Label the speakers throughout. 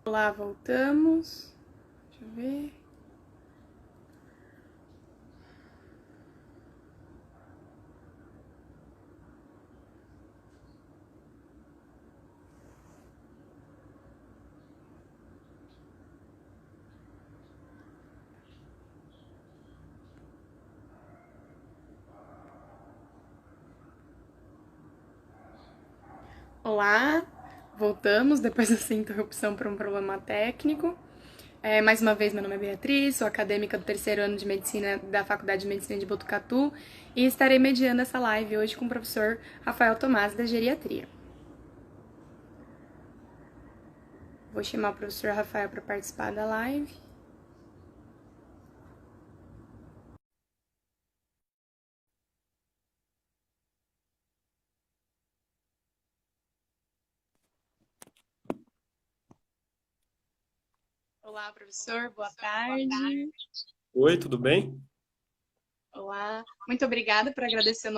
Speaker 1: Olá, voltamos. Deixa eu ver. Olá, voltamos depois dessa interrupção por um problema técnico. Mais uma vez, meu nome é Beatriz, sou acadêmica do terceiro ano de Medicina da Faculdade de Medicina de Botucatu e estarei mediando essa live hoje com o professor Rafael Tomás, da Geriatria. Vou chamar o professor Rafael para participar da live. Olá, professor, boa tarde.
Speaker 2: Oi, tudo bem?
Speaker 1: Olá, muito obrigada por agradecer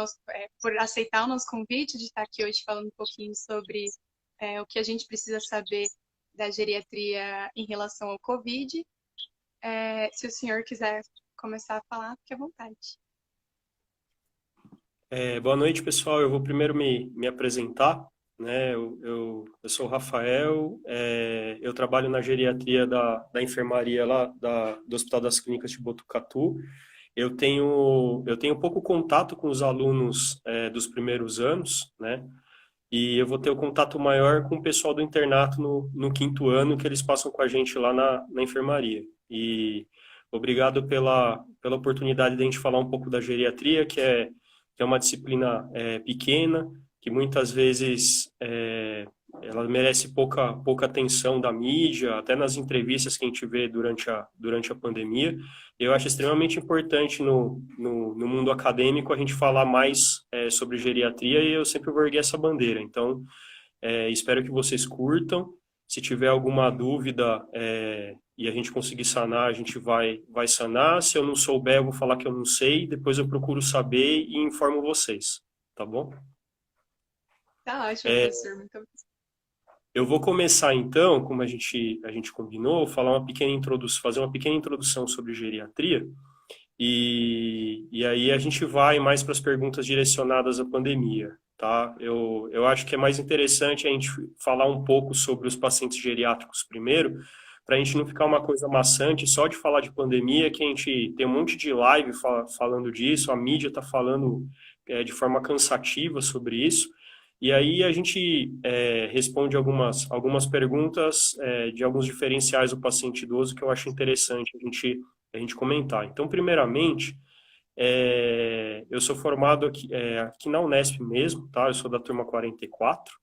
Speaker 1: por aceitar o nosso convite de estar aqui hoje falando um pouquinho sobre o que a gente precisa saber da geriatria em relação ao Covid. Se o senhor quiser começar a falar, fique à vontade.
Speaker 2: Boa noite, pessoal. Eu vou primeiro me apresentar, né? Eu sou o Rafael, eu trabalho na geriatria da enfermaria lá do Hospital das Clínicas de Botucatu. Eu tenho pouco contato com os alunos dos primeiros anos, né? E eu vou ter o contato maior com o pessoal do internato no quinto ano, que eles passam com a gente lá na enfermaria. E obrigado pela oportunidade de a gente falar um pouco da geriatria, que é uma disciplina pequena, que muitas vezes ela merece pouca atenção da mídia, até nas entrevistas que a gente vê durante a pandemia. Eu acho extremamente importante no mundo acadêmico a gente falar mais sobre geriatria e eu sempre vou erguer essa bandeira. Então, espero que vocês curtam. Se tiver alguma dúvida e a gente conseguir sanar, a gente vai sanar. Se eu não souber, eu vou falar que eu não sei. Depois eu procuro saber e informo vocês. Tá bom?
Speaker 1: Tá ótimo,
Speaker 2: É,
Speaker 1: professor. Muito obrigada.
Speaker 2: eu vou começar então, como a gente combinou, fazer uma pequena introdução sobre geriatria. E aí a gente vai mais para as perguntas direcionadas à pandemia, tá? Eu acho que é mais interessante a gente falar um pouco sobre os pacientes geriátricos primeiro, para a gente não ficar uma coisa maçante só de falar de pandemia, que a gente tem um monte de live falando disso, a mídia está falando de forma cansativa sobre isso, e aí a gente responde algumas perguntas de alguns diferenciais do paciente idoso que eu acho interessante a gente comentar. Então, primeiramente, eu sou formado aqui na Unesp mesmo, tá? Eu sou da turma 44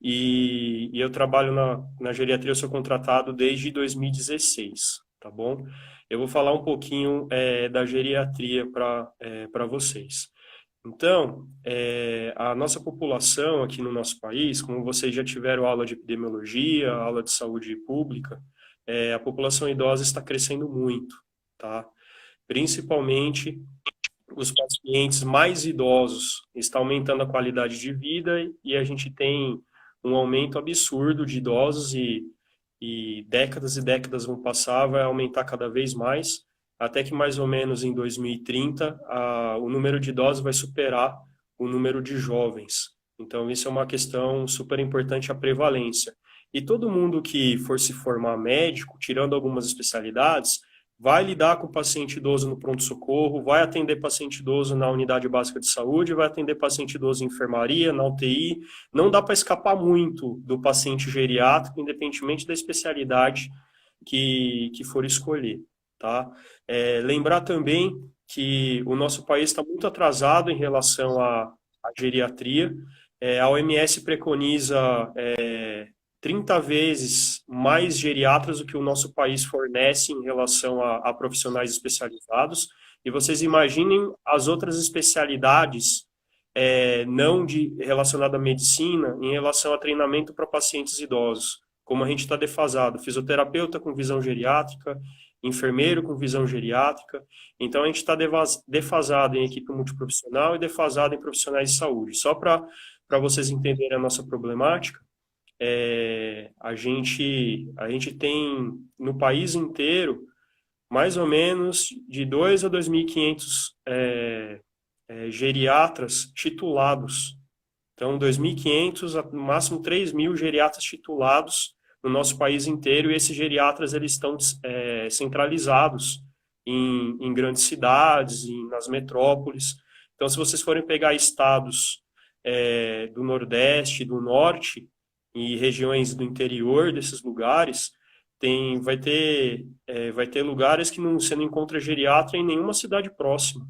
Speaker 2: e eu trabalho na geriatria, eu sou contratado desde 2016, tá bom? Eu vou falar um pouquinho da geriatria para vocês. Então, a nossa população aqui no nosso país, como vocês já tiveram aula de epidemiologia, aula de saúde pública, a população idosa está crescendo muito, tá? Principalmente os pacientes mais idosos, está aumentando a qualidade de vida e a gente tem um aumento absurdo de idosos e décadas vão passar, vai aumentar cada vez mais, até que mais ou menos em 2030 o número de idosos vai superar o número de jovens. Então, isso é uma questão super importante, a prevalência. E todo mundo que for se formar médico, tirando algumas especialidades, vai lidar com o paciente idoso no pronto-socorro, vai atender paciente idoso na unidade básica de saúde, vai atender paciente idoso em enfermaria, na UTI. Não dá para escapar muito do paciente geriátrico, independentemente da especialidade que for escolher, tá? Lembrar também que o nosso país está muito atrasado em relação à geriatria. A OMS preconiza 30 vezes mais geriatras do que o nosso país fornece em relação a profissionais especializados. E vocês imaginem as outras especialidades não relacionadas à medicina em relação a treinamento para pacientes idosos, como a gente está defasado. Fisioterapeuta com visão geriátrica, enfermeiro com visão geriátrica. Então, a gente está defasado em equipe multiprofissional e defasado em profissionais de saúde. Só para vocês entenderem a nossa problemática, a gente tem no país inteiro mais ou menos de 2 a 2.500 geriatras titulados. Então, 2.500, no máximo 3.000 geriatras titulados no nosso país inteiro, e esses geriatras eles estão centralizados em grandes cidades, nas metrópoles. Então, se vocês forem pegar estados do Nordeste, do Norte e regiões do interior desses lugares, vai ter lugares que você não encontra geriatra em nenhuma cidade próxima.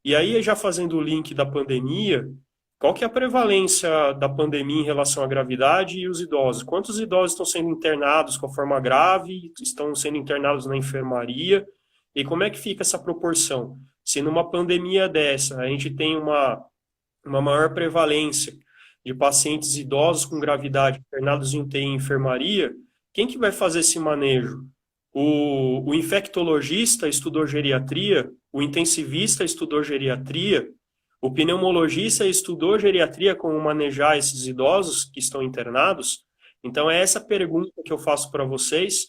Speaker 2: E aí, já fazendo o link da pandemia, qual que é a prevalência da pandemia em relação à gravidade e os idosos? Quantos idosos estão sendo internados com forma grave, estão sendo internados na enfermaria? E como é que fica essa proporção? Se numa pandemia dessa a gente tem uma maior prevalência de pacientes idosos com gravidade internados em UTI e enfermaria, quem que vai fazer esse manejo? O infectologista estudou geriatria, o intensivista estudou geriatria, o pneumologista estudou geriatria, como manejar esses idosos que estão internados. Então, é essa pergunta que eu faço para vocês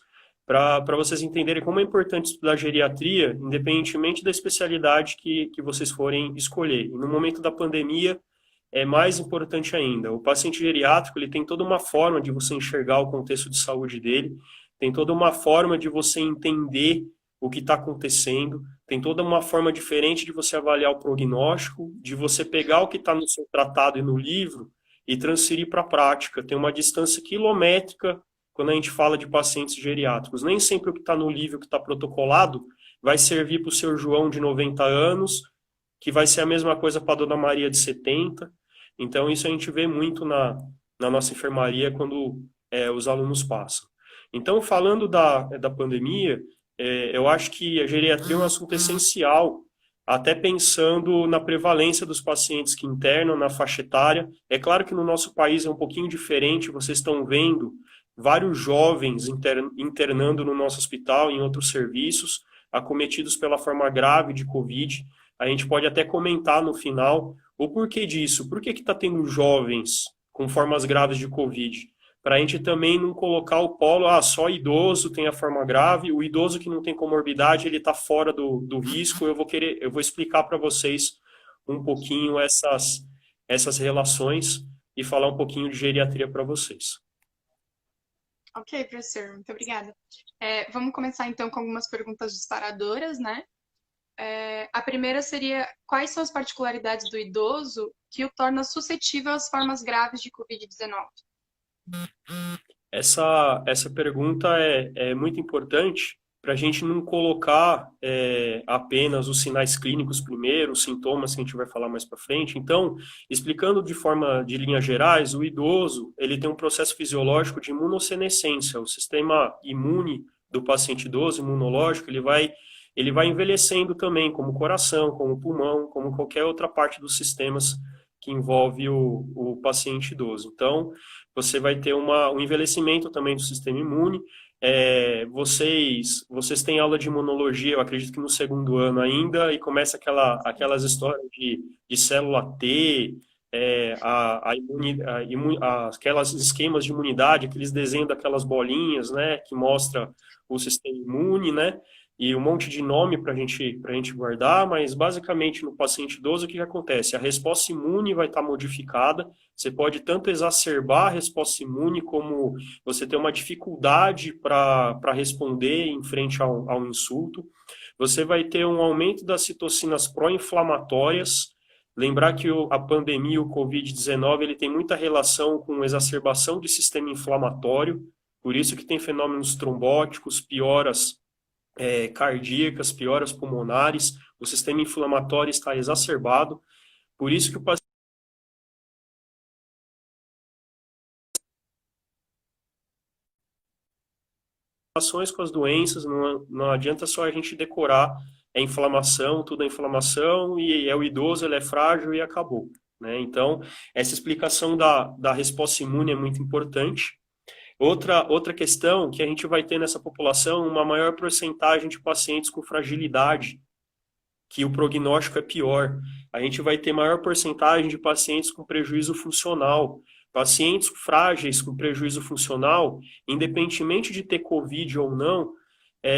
Speaker 2: entenderem como é importante estudar geriatria, independentemente da especialidade que vocês forem escolher. E no momento da pandemia, é mais importante ainda. O paciente geriátrico, ele tem toda uma forma de você enxergar o contexto de saúde dele, tem toda uma forma de você entender o que está acontecendo, tem toda uma forma diferente de você avaliar o prognóstico, de você pegar o que está no seu tratado e no livro e transferir para a prática. Tem uma distância quilométrica quando a gente fala de pacientes geriátricos. Nem sempre o que está no livro, o que está protocolado, vai servir para o seu João de 90 anos, que vai ser a mesma coisa para a Dona Maria de 70. Então, isso a gente vê muito na nossa enfermaria quando os alunos passam. Então, falando da pandemia, eu acho que a geriatria é um assunto essencial, até pensando na prevalência dos pacientes que internam na faixa etária. É claro que no nosso país é um pouquinho diferente, vocês estão vendo vários jovens internando no nosso hospital, em outros serviços, acometidos pela forma grave de Covid. A gente pode até comentar no final o porquê disso. Por que está tendo jovens com formas graves de Covid? Para a gente também não colocar o polo, só idoso tem a forma grave, o idoso que não tem comorbidade, ele está fora do risco. Eu vou explicar para vocês um pouquinho essas relações e falar um pouquinho de geriatria para vocês.
Speaker 1: Ok, professor, muito obrigada. Vamos começar então com algumas perguntas disparadoras, né? A primeira seria, quais são as particularidades do idoso que o torna suscetível às formas graves de Covid-19?
Speaker 2: Essa pergunta é muito importante para a gente não colocar apenas os sinais clínicos primeiro, os sintomas que a gente vai falar mais para frente. Então, explicando de linhas gerais, o idoso ele tem um processo fisiológico de imunossenescência. O sistema imune do paciente idoso, imunológico, ele vai envelhecendo também, como o coração, como o pulmão, como qualquer outra parte dos sistemas que envolve o paciente idoso. Então, você vai ter um envelhecimento também do sistema imune. Vocês têm aula de imunologia, eu acredito que no segundo ano ainda, e começa aquelas histórias de célula T, aquelas esquemas de imunidade, aqueles desenhos daquelas bolinhas, né, que mostra o sistema imune, né, e um monte de nome para a gente guardar, mas basicamente no paciente idoso o que acontece? A resposta imune vai estar modificada, você pode tanto exacerbar a resposta imune, como você ter uma dificuldade para responder em frente ao insulto. Você vai ter um aumento das citocinas pró-inflamatórias. Lembrar que a pandemia, o Covid-19, ele tem muita relação com exacerbação do sistema inflamatório, por isso que tem fenômenos trombóticos, pioras cardíacas, pioras pulmonares, o sistema inflamatório está exacerbado, por isso que o paciente com as doenças, não adianta só a gente decorar inflamação, tudo é inflamação, e o idoso, ele é frágil e acabou, né? Então, essa explicação da resposta imune é muito importante. Outra questão que a gente vai ter nessa população, uma maior porcentagem de pacientes com fragilidade, que o prognóstico é pior. A gente vai ter maior porcentagem de pacientes com prejuízo funcional, Pacientes frágeis com prejuízo funcional, independentemente de ter COVID ou não,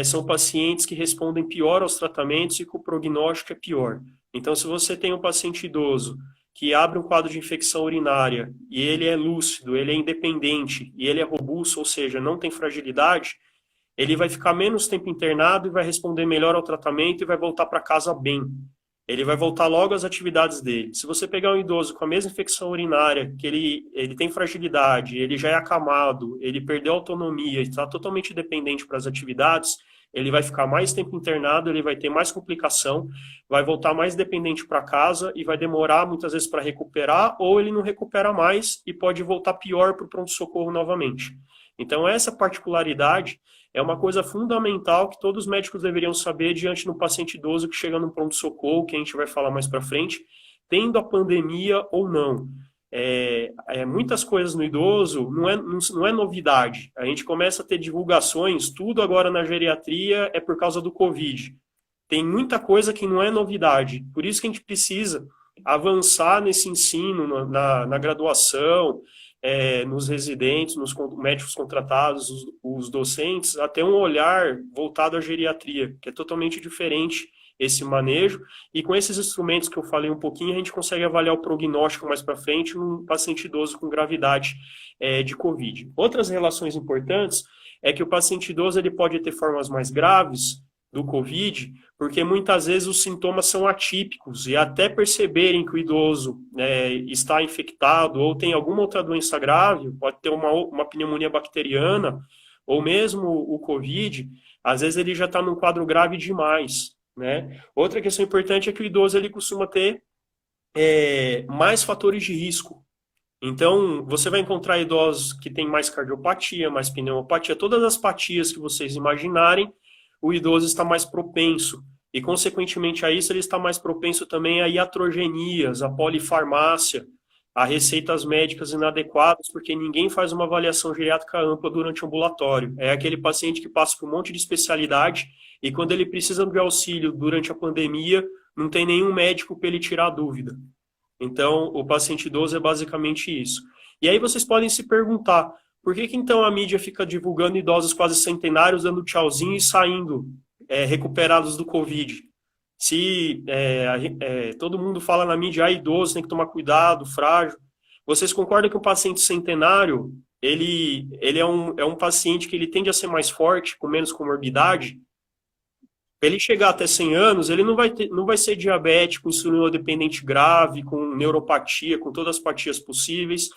Speaker 2: são pacientes que respondem pior aos tratamentos e que o prognóstico é pior. Então, se você tem um paciente idoso que abre um quadro de infecção urinária e ele é lúcido, ele é independente e ele é robusto, ou seja, não tem fragilidade, ele vai ficar menos tempo internado e vai responder melhor ao tratamento e vai voltar para casa bem. Ele vai voltar logo às atividades dele. Se você pegar um idoso com a mesma infecção urinária, que ele tem fragilidade, ele já é acamado, ele perdeu autonomia, está totalmente dependente para as atividades, ele vai ficar mais tempo internado, ele vai ter mais complicação, vai voltar mais dependente para casa e vai demorar muitas vezes para recuperar, ou ele não recupera mais e pode voltar pior para o pronto-socorro novamente. Então, essa particularidade é uma coisa fundamental que todos os médicos deveriam saber diante do paciente idoso que chega no pronto-socorro, que a gente vai falar mais para frente, tendo a pandemia ou não. Muitas coisas no idoso não é novidade. A gente começa a ter divulgações, tudo agora na geriatria é por causa do Covid. Tem muita coisa que não é novidade. Por isso que a gente precisa avançar nesse ensino, na graduação, nos residentes, nos médicos contratados, os docentes, a ter um olhar voltado à geriatria, que é totalmente diferente esse manejo, e com esses instrumentos que eu falei um pouquinho, a gente consegue avaliar o prognóstico mais para frente num paciente idoso com gravidade de COVID. Outras relações importantes é que o paciente idoso ele pode ter formas mais graves do COVID, porque muitas vezes os sintomas são atípicos e até perceberem que o idoso está infectado ou tem alguma outra doença grave, pode ter uma pneumonia bacteriana ou mesmo o COVID, às vezes ele já está num quadro grave demais, né? Outra questão importante é que o idoso ele costuma ter mais fatores de risco. Então, você vai encontrar idosos que têm mais cardiopatia, mais pneumopatia, todas as patias que vocês imaginarem, o idoso está mais propenso. E, consequentemente a isso, ele está mais propenso também a iatrogenias, a polifarmácia, a receitas médicas inadequadas, porque ninguém faz uma avaliação geriátrica ampla durante o ambulatório. É aquele paciente que passa por um monte de especialidade e quando ele precisa de auxílio durante a pandemia, não tem nenhum médico para ele tirar a dúvida. Então, o paciente idoso é basicamente isso. E aí vocês podem se perguntar, por que então a mídia fica divulgando idosos quase centenários, dando tchauzinho e saindo recuperados do Covid? Se todo mundo fala na mídia, idoso, tem que tomar cuidado, frágil. Vocês concordam que um paciente centenário, ele é um paciente que ele tende a ser mais forte, com menos comorbidade? Para ele chegar até 100 anos, ele não vai ser diabético, insulinodependente grave, com neuropatia, com todas as patias possíveis.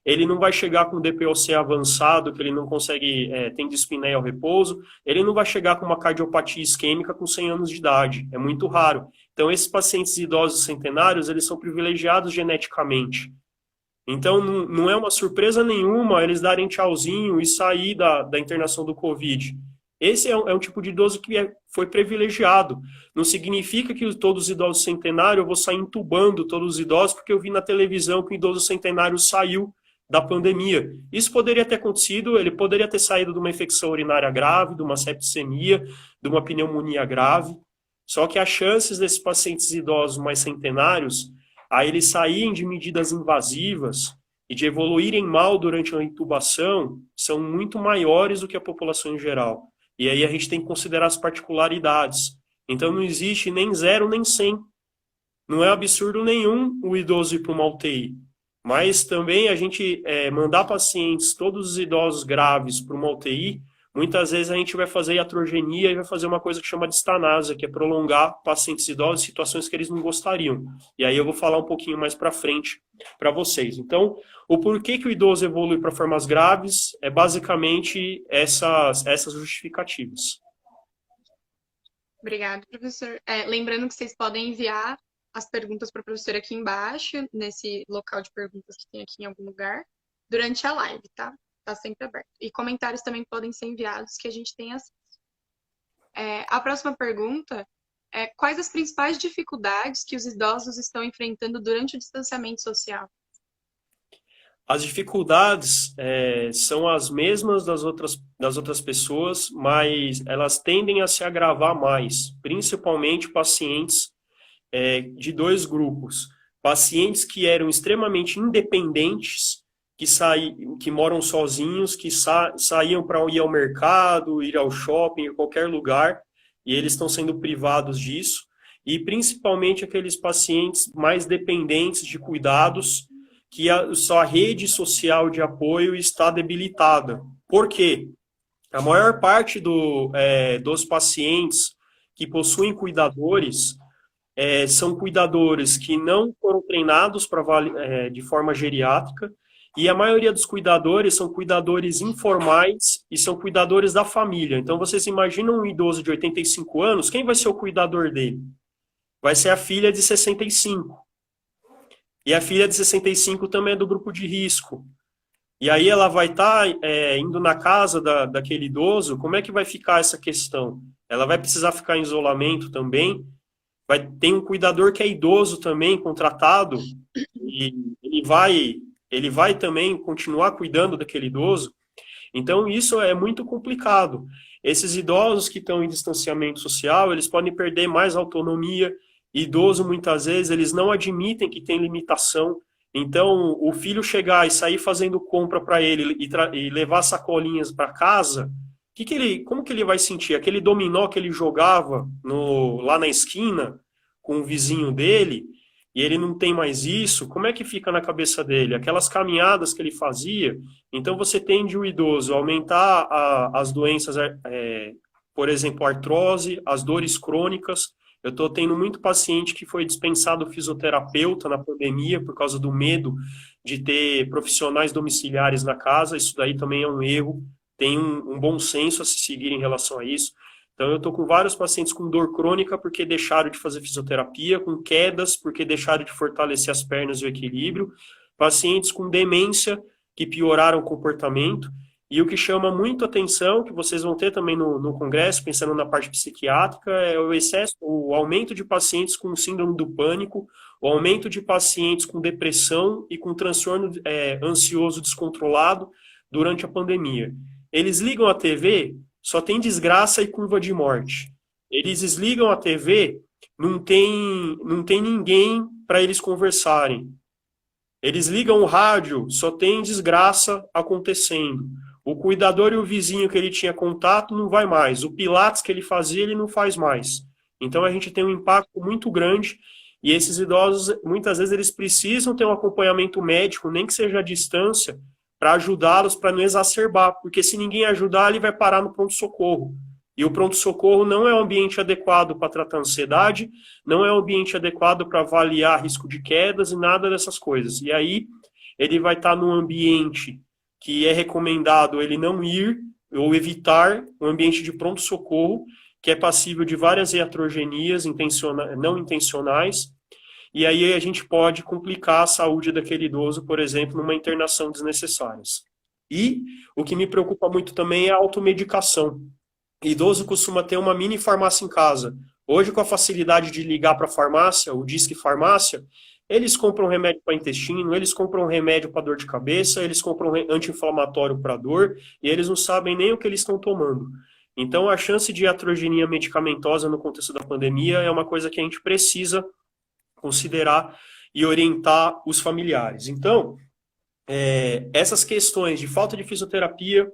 Speaker 2: Ele não vai chegar com DPOC avançado, que ele não consegue, tem dispneia ao repouso. Ele não vai chegar com uma cardiopatia isquêmica com 100 anos de idade. É muito raro. Então, esses pacientes idosos centenários, eles são privilegiados geneticamente. Então, não é uma surpresa nenhuma eles darem tchauzinho e sair da internação do Covid. Esse é um tipo de idoso que foi privilegiado. Não significa que todos os idosos centenários, eu vou sair entubando todos os idosos, porque eu vi na televisão que o idoso centenário saiu da pandemia. Isso poderia ter acontecido, ele poderia ter saído de uma infecção urinária grave, de uma septicemia, de uma pneumonia grave. Só que as chances desses pacientes idosos mais centenários, a eles saírem de medidas invasivas e de evoluírem mal durante a intubação, são muito maiores do que a população em geral. E aí a gente tem que considerar as particularidades. Então não existe nem 0 nem 100. Não é absurdo nenhum o idoso ir para uma UTI. Mas também a gente mandar pacientes, todos os idosos graves, para uma UTI, muitas vezes a gente vai fazer iatrogenia e vai fazer uma coisa que chama de eutanásia, que é prolongar pacientes idosos em situações que eles não gostariam. E aí eu vou falar um pouquinho mais para frente para vocês. Então, o porquê que o idoso evolui para formas graves é basicamente essas justificativas.
Speaker 1: Obrigada, professor. Lembrando que vocês podem enviar as perguntas para a professora aqui embaixo, nesse local de perguntas que tem aqui em algum lugar, durante a live, tá? Tá sempre aberto. E comentários também podem ser enviados, que a gente tem acesso. A próxima pergunta é: quais as principais dificuldades que os idosos estão enfrentando durante o distanciamento social?
Speaker 2: As dificuldades são as mesmas das outras pessoas, mas elas tendem a se agravar mais, principalmente pacientes de dois grupos. Pacientes que eram extremamente independentes que moram sozinhos, que saíam para ir ao mercado, ir ao shopping, em qualquer lugar, e eles estão sendo privados disso, e principalmente aqueles pacientes mais dependentes de cuidados, que a sua rede social de apoio está debilitada. Por quê? A maior parte dos pacientes que possuem cuidadores são cuidadores que não foram treinados de forma geriátrica, e a maioria dos cuidadores são cuidadores informais e são cuidadores da família. Então, vocês imaginam um idoso de 85 anos, quem vai ser o cuidador dele? Vai ser a filha de 65. E a filha de 65 também é do grupo de risco. E aí ela vai estar indo na casa daquele idoso, como é que vai ficar essa questão? Ela vai precisar ficar em isolamento também, tem um cuidador que é idoso também, contratado, e ele vai também continuar cuidando daquele idoso. Então, isso é muito complicado. Esses idosos que estão em distanciamento social, eles podem perder mais autonomia. Idoso, muitas vezes, eles não admitem que tem limitação. Então, o filho chegar e sair fazendo compra para ele e levar sacolinhas para casa, como que ele vai sentir? Aquele dominó que ele jogava lá na esquina com o vizinho dele, e ele não tem mais isso, como é que fica na cabeça dele? Aquelas caminhadas que ele fazia. Então, você tende o idoso a aumentar as doenças, por exemplo, artrose, as dores crônicas. Eu estou tendo muito paciente que foi dispensado fisioterapeuta na pandemia por causa do medo de ter profissionais domiciliares na casa. Isso daí também é um erro. Tem um bom senso a se seguir em relação a isso. Então, eu estou com vários pacientes com dor crônica porque deixaram de fazer fisioterapia, com quedas porque deixaram de fortalecer as pernas e o equilíbrio, pacientes com demência que pioraram o comportamento. E o que chama muito atenção, que vocês vão ter também no congresso, pensando na parte psiquiátrica, é o aumento de pacientes com síndrome do pânico, o aumento de pacientes com depressão e com transtorno ansioso descontrolado durante a pandemia. Eles ligam a TV, só tem desgraça e curva de morte. Eles desligam a TV, não tem ninguém para eles conversarem. Eles ligam o rádio, só tem desgraça acontecendo. O cuidador e o vizinho que ele tinha contato não vai mais. O pilates que ele fazia, ele não faz mais. Então a gente tem um impacto muito grande e esses idosos, muitas vezes, eles precisam ter um acompanhamento médico, nem que seja à distância, para ajudá-los, para não exacerbar. Porque se ninguém ajudar, ele vai parar no pronto-socorro. E o pronto-socorro não é um ambiente adequado para tratar ansiedade, não é um ambiente adequado para avaliar risco de quedas e nada dessas coisas. E aí ele vai estar num ambiente que é recomendado ele não ir ou evitar um ambiente de pronto-socorro, que é passível de várias iatrogenias não intencionais, e aí a gente pode complicar a saúde daquele idoso, por exemplo, numa internação desnecessária. E o que me preocupa muito também é a automedicação. Idoso costuma ter uma mini farmácia em casa. Hoje, com a facilidade de ligar para a farmácia, o Disque Farmácia, eles compram remédio para intestino, eles compram remédio para dor de cabeça, eles compram anti-inflamatório para dor, e eles não sabem nem o que eles estão tomando. Então, a chance de iatrogenia medicamentosa no contexto da pandemia é uma coisa que a gente precisa considerar e orientar os familiares. Então, essas questões de falta de fisioterapia,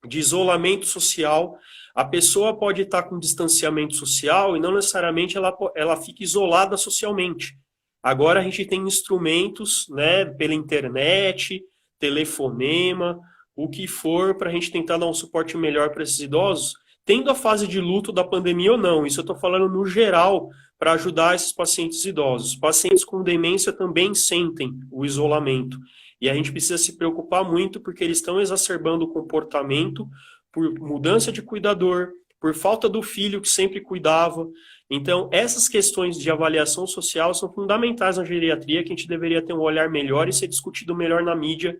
Speaker 2: de isolamento social, a pessoa pode estar com distanciamento social e não necessariamente ela fica isolada socialmente. Agora a gente tem instrumentos, né, pela internet, telefonema, o que for, para a gente tentar dar um suporte melhor para esses idosos, tendo a fase de luto da pandemia ou não. Isso eu estou falando no geral, para ajudar esses pacientes idosos. Pacientes com demência também sentem o isolamento. E a gente precisa se preocupar muito porque eles estão exacerbando o comportamento por mudança de cuidador, por falta do filho que sempre cuidava. Então, essas questões de avaliação social são fundamentais na geriatria, que a gente deveria ter um olhar melhor e ser discutido melhor na mídia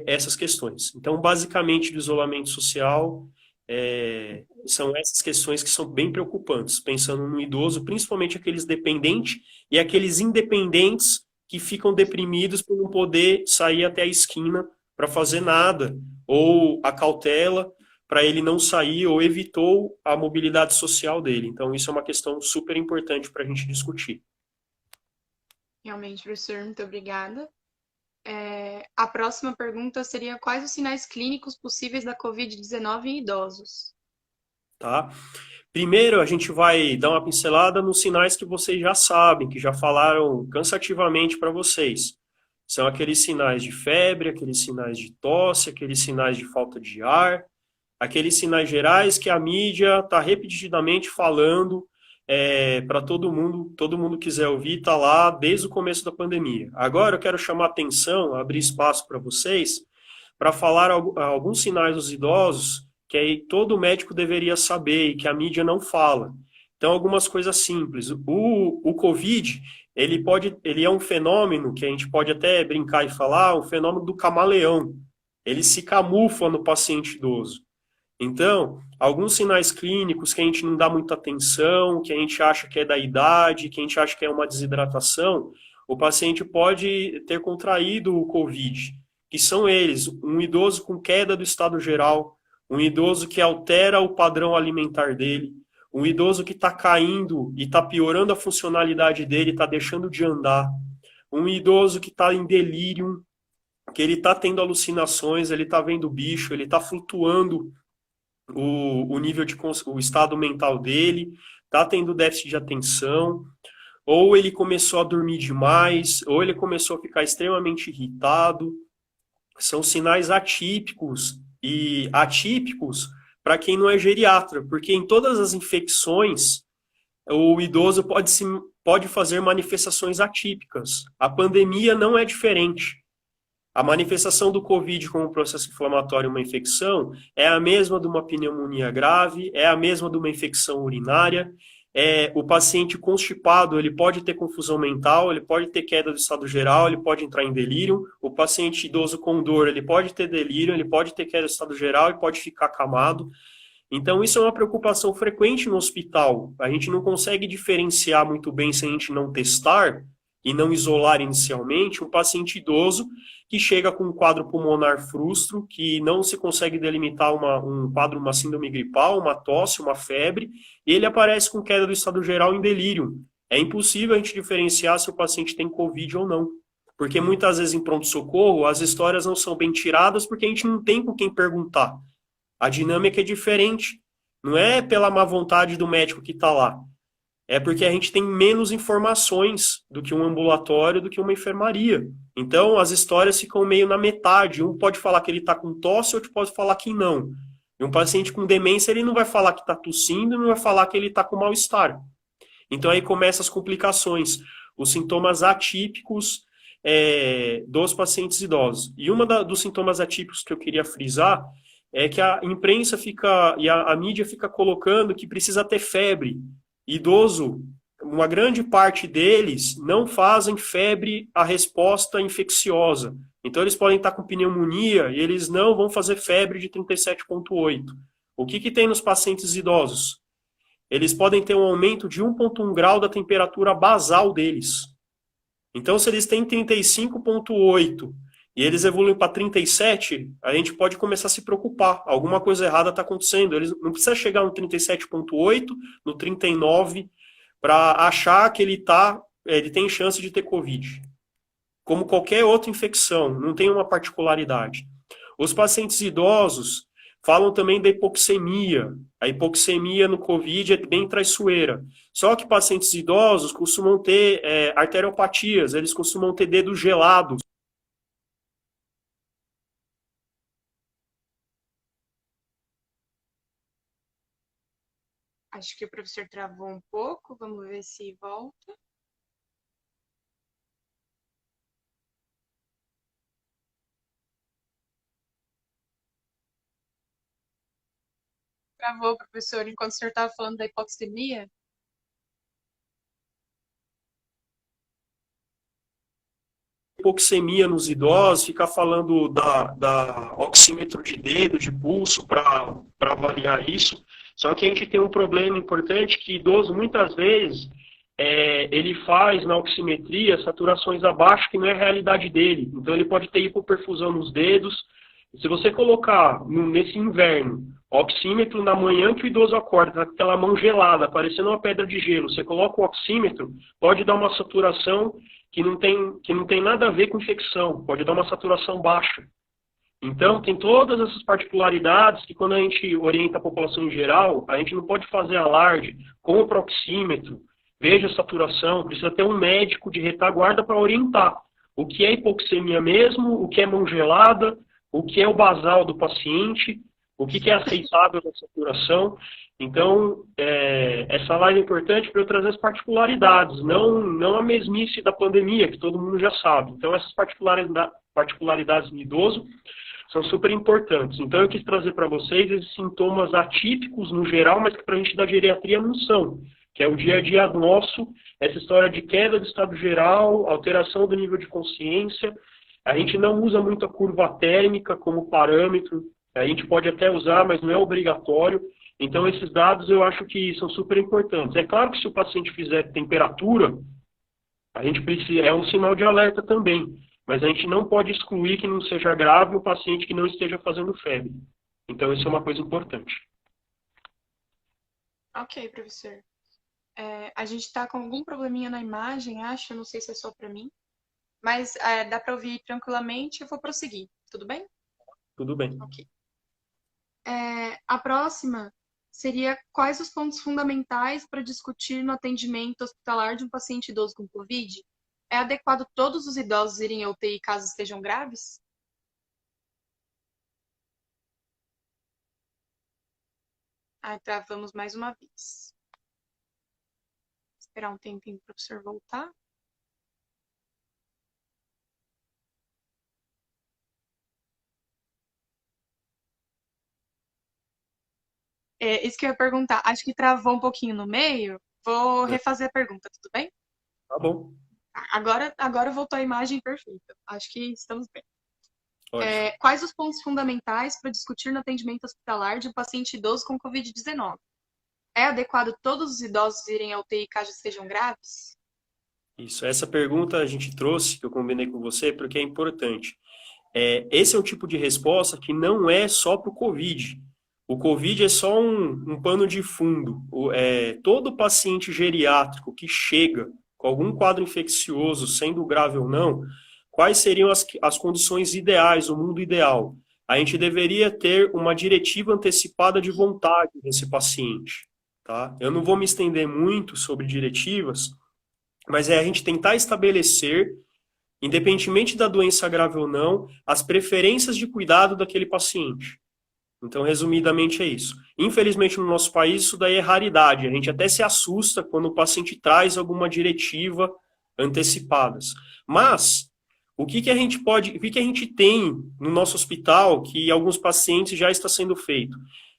Speaker 2: essas questões. Então, basicamente, do isolamento social, são essas questões que são bem preocupantes, pensando no idoso, principalmente aqueles dependentes e aqueles independentes que ficam deprimidos por não poder sair até a esquina para fazer nada, ou a cautela para ele não sair, ou evitou a mobilidade social dele. Então, isso é uma questão super importante para a gente discutir.
Speaker 1: Realmente, professor, muito obrigada. A próxima pergunta seria: quais os sinais clínicos possíveis da Covid-19 em idosos?
Speaker 2: Tá? Primeiro, a gente vai dar uma pincelada nos sinais que vocês já sabem, que já falaram cansativamente para vocês. São aqueles sinais de febre, aqueles sinais de tosse, aqueles sinais de falta de ar, aqueles sinais gerais que a mídia está repetidamente falando para todo mundo quiser ouvir, está lá desde o começo da pandemia. Agora eu quero chamar a atenção, abrir espaço para vocês, para falar alguns sinais dos idosos que aí todo médico deveria saber e que a mídia não fala. Então, algumas coisas simples. O Covid, ele é um fenômeno que a gente pode até brincar e falar, um fenômeno do camaleão. Ele se camufla no paciente idoso. Então, alguns sinais clínicos que a gente não dá muita atenção, que a gente acha que é da idade, que a gente acha que é uma desidratação, o paciente pode ter contraído o Covid, que são eles: um idoso com queda do estado geral, um idoso que altera o padrão alimentar dele, um idoso que está caindo e está piorando a funcionalidade dele, está deixando de andar, um idoso que está em delírio, que ele está tendo alucinações, ele está vendo bicho, ele está flutuando o nível o estado mental dele, está tendo déficit de atenção, ou ele começou a dormir demais, ou ele começou a ficar extremamente irritado. São sinais atípicos e atípicos para quem não é geriatra, porque em todas as infecções o idoso pode fazer manifestações atípicas. A pandemia não é diferente. A manifestação do Covid como processo inflamatório, uma infecção, é a mesma de uma pneumonia grave, é a mesma de uma infecção urinária. O paciente constipado, ele pode ter confusão mental, ele pode ter queda do estado geral, ele pode entrar em delírio. O paciente idoso com dor, ele pode ter delírio, ele pode ter queda do estado geral e pode ficar acamado. Então, isso é uma preocupação frequente no hospital. A gente não consegue diferenciar muito bem se a gente não testar e não isolar inicialmente um paciente idoso que chega com um quadro pulmonar frustro, que não se consegue delimitar um quadro, uma síndrome gripal, uma tosse, uma febre, e ele aparece com queda do estado geral em delírio. É impossível a gente diferenciar se o paciente tem Covid ou não. Porque muitas vezes em pronto-socorro as histórias não são bem tiradas porque a gente não tem com quem perguntar. A dinâmica é diferente. Não é pela má vontade do médico que está lá. É porque a gente tem menos informações do que um ambulatório, do que uma enfermaria. Então, as histórias ficam meio na metade. Um pode falar que ele está com tosse, outro pode falar que não. E um paciente com demência, ele não vai falar que está tossindo, não vai falar que ele está com mal-estar. Então, aí começam as complicações, os sintomas atípicos dos pacientes idosos. E dos sintomas atípicos que eu queria frisar é que a imprensa e a mídia fica colocando que precisa ter febre. Idoso, uma grande parte deles não fazem febre a resposta infecciosa. Então, eles podem estar com pneumonia e eles não vão fazer febre de 37,8. O que tem nos pacientes idosos? Eles podem ter um aumento de 1,1 grau da temperatura basal deles. Então, se eles têm 35,8 e eles evoluem para 37, a gente pode começar a se preocupar. Alguma coisa errada está acontecendo. Eles não precisa chegar no 37,8, no 39, para achar que ele tem chance de ter Covid. Como qualquer outra infecção, não tem uma particularidade. Os pacientes idosos falam também da hipoxemia. A hipoxemia no Covid é bem traiçoeira. Só que pacientes idosos costumam ter arteriopatias, eles costumam ter dedos gelados.
Speaker 1: Acho que o professor travou um pouco, vamos ver se volta. Travou, professor, enquanto o senhor estava falando da hipoxemia.
Speaker 2: Hipoxemia nos idosos, ficar falando da oxímetro de dedo, de pulso, para avaliar isso. Só que a gente tem um problema importante que idoso, muitas vezes, ele faz na oximetria saturações abaixo, que não é a realidade dele. Então, ele pode ter hipoperfusão nos dedos. Se você colocar nesse inverno, oxímetro na manhã que o idoso acorda, com aquela mão gelada, parecendo uma pedra de gelo, você coloca o oxímetro, pode dar uma saturação que não tem nada a ver com infecção, pode dar uma saturação baixa. Então, tem todas essas particularidades que quando a gente orienta a população em geral, a gente não pode fazer alarde com o proxímetro, veja a saturação, precisa ter um médico de retaguarda para orientar o que é hipoxemia mesmo, o que é mão gelada, o que é o basal do paciente, o que é aceitável na saturação. Então, essa live é importante para eu trazer as particularidades, não a mesmice da pandemia, que todo mundo já sabe. Então, essas particularidades do idoso são super importantes. Então, eu quis trazer para vocês esses sintomas atípicos no geral, mas que para a gente da geriatria não são, que é o dia a dia nosso, essa história de queda do estado geral, alteração do nível de consciência. A gente não usa muito a curva térmica como parâmetro, a gente pode até usar, mas não é obrigatório. Então, esses dados eu acho que são super importantes. É claro que se o paciente fizer temperatura, a gente precisa, é um sinal de alerta também, mas a gente não pode excluir que não seja grave o paciente que não esteja fazendo febre. Então, isso é uma coisa importante.
Speaker 1: Ok, professor. A gente está com algum probleminha na imagem, acho, não sei se é só para mim, mas dá para ouvir tranquilamente, eu vou prosseguir, tudo bem?
Speaker 2: Tudo bem.
Speaker 1: Ok. A próxima seria quais os pontos fundamentais para discutir no atendimento hospitalar de um paciente idoso com Covid? É adequado todos os idosos irem ao UTI caso estejam graves? Travamos mais uma vez. Esperar um tempinho para o professor voltar. Isso que eu ia perguntar. Acho que travou um pouquinho no meio. Vou refazer a pergunta, tudo bem?
Speaker 2: Tá bom.
Speaker 1: Agora voltou a imagem perfeita. Acho que estamos bem.
Speaker 2: Ótimo.
Speaker 1: Quais os pontos fundamentais para discutir no atendimento hospitalar de um paciente idoso com Covid-19? É adequado todos os idosos irem ao UTI caso estejam graves?
Speaker 2: Isso. Essa pergunta a gente trouxe, que eu combinei com você, porque é importante. Esse é um tipo de resposta que não é só para o Covid. O Covid é só um pano de fundo. Todo paciente geriátrico que chega com algum quadro infeccioso, sendo grave ou não, quais seriam as condições ideais, o mundo ideal? A gente deveria ter uma diretiva antecipada de vontade desse paciente. Tá? Eu não vou me estender muito sobre diretivas, mas é a gente tentar estabelecer, independentemente da doença grave ou não, as preferências de cuidado daquele paciente. Então, resumidamente, é isso. Infelizmente, no nosso país, isso daí é raridade. A gente até se assusta quando o paciente traz alguma diretiva antecipadas. Mas, o que a gente tem no nosso hospital que alguns pacientes já está sendo feito?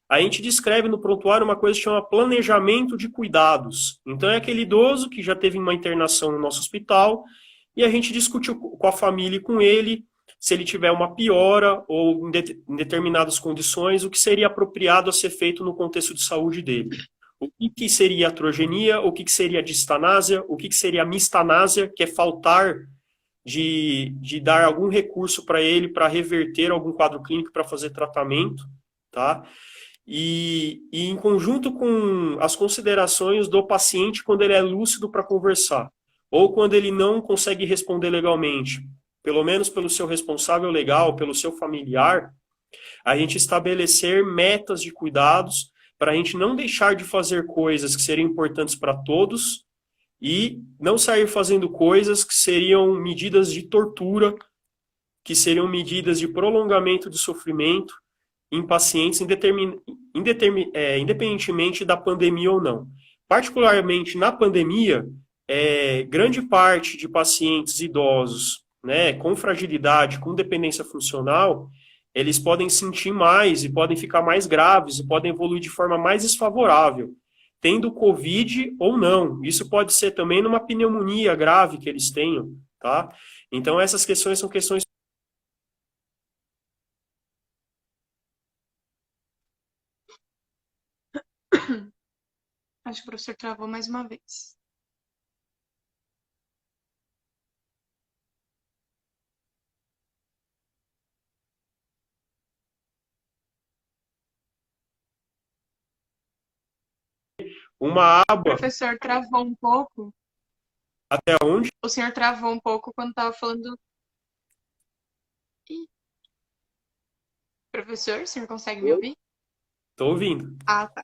Speaker 2: A gente descreve no prontuário uma coisa que chama planejamento de cuidados. Então, é aquele idoso que já teve uma internação no nosso hospital e a gente discutiu com a família e com ele se ele tiver uma piora ou em determinadas condições, o que seria apropriado a ser feito no contexto de saúde dele. O que seria atrogenia, o que seria distanásia, o que seria mistanásia, que é faltar de dar algum recurso para ele para reverter algum quadro clínico para fazer tratamento, tá? E em conjunto com as considerações do paciente quando ele é lúcido para conversar, ou quando ele não consegue responder legalmente, pelo menos pelo seu responsável legal, pelo seu familiar, a gente estabelecer metas de cuidados para a gente não deixar de fazer coisas que seriam importantes para todos e não sair fazendo coisas que seriam medidas de tortura, que seriam medidas de prolongamento de sofrimento em pacientes, independentemente da pandemia ou não. Particularmente na pandemia, grande parte de pacientes idosos, né, com fragilidade, com dependência funcional, eles podem sentir mais e podem ficar mais graves e podem evoluir de forma mais desfavorável, tendo Covid ou não. Isso pode ser também numa pneumonia grave que eles tenham, tá? Então, essas questões são questões.
Speaker 1: Acho que o professor travou mais uma vez.
Speaker 2: Uma aba.
Speaker 1: Professor, travou um pouco.
Speaker 2: Até onde?
Speaker 1: O senhor travou um pouco quando estava falando. Ih, professor, o senhor consegue me ouvir?
Speaker 2: Estou ouvindo.
Speaker 1: Ah, tá.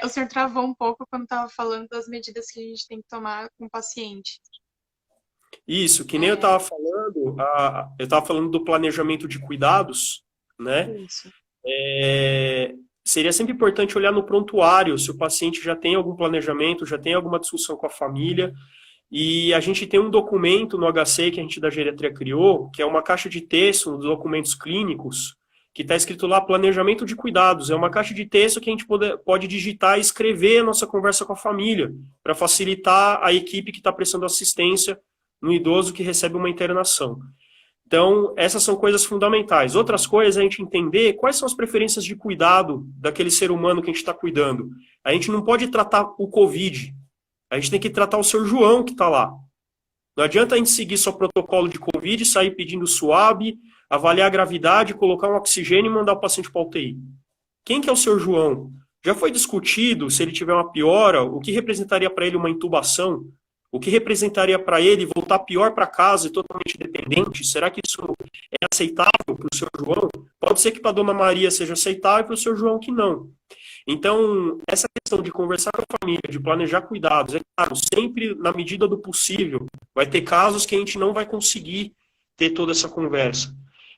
Speaker 1: O senhor travou um pouco quando estava falando das medidas que a gente tem que tomar com o paciente.
Speaker 2: Isso, que nem eu estava
Speaker 1: É,
Speaker 2: falando, eu estava falando do planejamento de cuidados, né?
Speaker 1: isso.
Speaker 2: É, seria sempre importante olhar no prontuário se o paciente já tem algum planejamento, já tem alguma discussão com a família. E a gente tem um documento no HC que a gente da geriatria criou, que é uma caixa de texto nos documentos clínicos, que está escrito lá planejamento de cuidados. É uma caixa de texto que a gente pode digitar e escrever a nossa conversa com a família, para facilitar a equipe que está prestando assistência no idoso que recebe uma internação. Então, essas são coisas fundamentais. Outras coisas é a gente entender quais são as preferências de cuidado daquele ser humano que a gente está cuidando. A gente não pode tratar o Covid, a gente tem que tratar o seu João que está lá. Não adianta a gente seguir só protocolo de Covid, sair pedindo suave, avaliar a gravidade, colocar um oxigênio e mandar o paciente para a UTI. Quem que é o seu João? Já foi discutido, se ele tiver uma piora, o que representaria para ele uma intubação? O que representaria para ele voltar pior para casa e totalmente dependente? Será que isso é aceitável para o seu João? Pode ser que para a dona Maria seja aceitável e para o seu João que não. Então, essa questão de conversar com a família, de planejar cuidados, é claro, sempre na medida do possível. Vai ter casos que a gente não vai conseguir ter toda essa conversa.